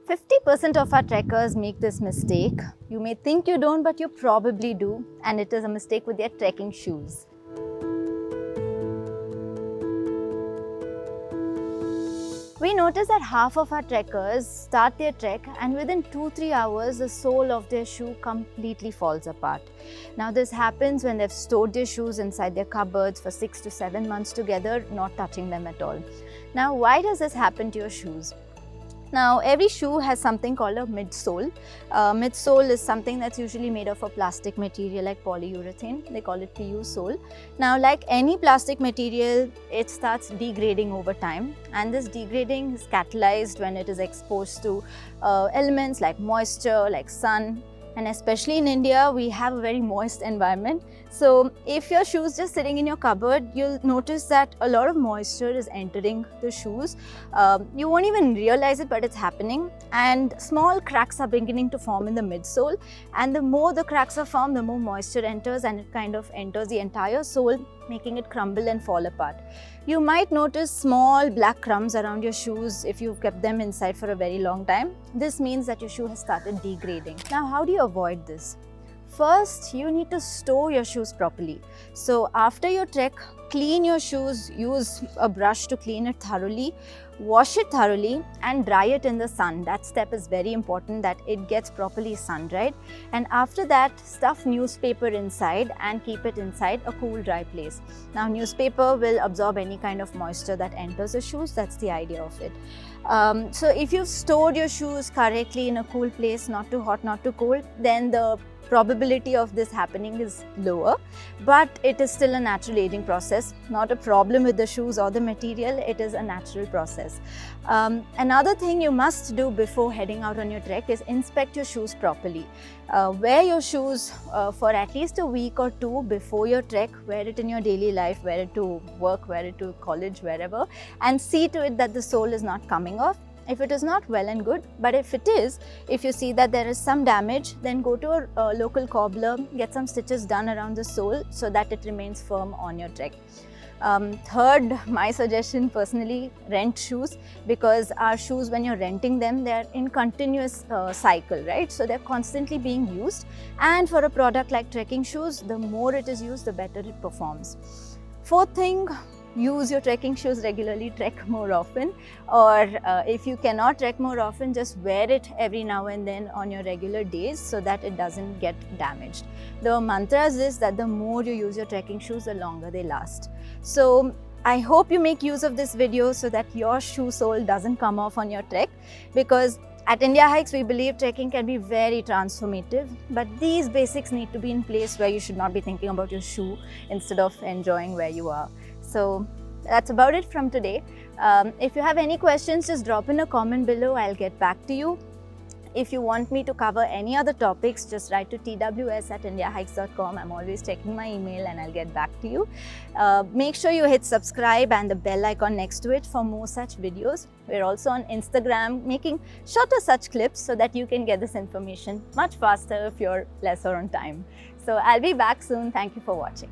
50% of our trekkers make this mistake. You may think you don't, but you probably do, and it is a mistake with their trekking shoes. We notice that half of our trekkers start their trek and within 2-3 hours the sole of their shoe completely falls apart. Now this happens when they've stored their shoes inside their cupboards for 6 to 7 months together, not touching them at all. Now why does this happen to your shoes? Now every shoe has something called a midsole. Midsole is something that's usually made of a plastic material like polyurethane. They call it PU sole. Now like any plastic material, it starts degrading over time, and this degrading is catalyzed when it is exposed to elements like moisture, like sun. And especially in India, we have a very moist environment. So if your shoe's just sitting in your cupboard, you'll notice that a lot of moisture is entering the shoes. You won't even realize it, but it's happening. And small cracks are beginning to form in the midsole. And the more the cracks are formed, the more moisture enters, and it kind of enters the entire sole, making it crumble and fall apart. You might notice small black crumbs around your shoes if you've kept them inside for a very long time. This means that your shoe has started degrading. Now, how do you avoid this? First, you need to store your shoes properly. So after your trek, clean your shoes, use a brush to clean it thoroughly, wash it thoroughly and dry it in the sun. That step is very important, that it gets properly sun-dried. And after that, stuff newspaper inside and keep it inside a cool, dry place. Now newspaper will absorb any kind of moisture that enters the shoes. That's the idea of it. So if you've stored your shoes correctly in a cool place, not too hot, not too cold, then the probability of this happening is lower, but it is still a natural aging process, not a problem with the shoes or the material. It is a natural process. Another thing you must do before heading out on your trek is inspect your shoes properly. Wear your shoes for at least a week or two before your trek. Wear it in your daily life, wear it to work, wear it to college, wherever, and see to it that the sole is not coming off. If it is not, well and good, but if it is, if you see that there is some damage, then go to a local cobbler, get some stitches done around the sole so that it remains firm on your trek. Third, my suggestion personally, rent shoes, because our shoes, when you're renting them, they're in continuous cycle, right? So they're constantly being used, and for a product like trekking shoes, the more it is used, the better it performs. Fourth thing, use your trekking shoes regularly, trek more often, or if you cannot trek more often, just wear it every now and then on your regular days so that it doesn't get damaged. The mantra is that the more you use your trekking shoes, the longer they last. So I hope you make use of this video so that your shoe sole doesn't come off on your trek, because at India Hikes, we believe trekking can be very transformative, but these basics need to be in place where you should not be thinking about your shoe instead of enjoying where you are. So that's about it from today. If you have any questions, just drop in a comment below. I'll get back to you. If you want me to cover any other topics, just write to tws@indiahikes.com. I'm always checking my email and I'll get back to you. Make sure you hit subscribe and the bell icon next to it for more such videos. We're also on Instagram making shorter such clips so that you can get this information much faster if you're lesser on time. So I'll be back soon. Thank you for watching.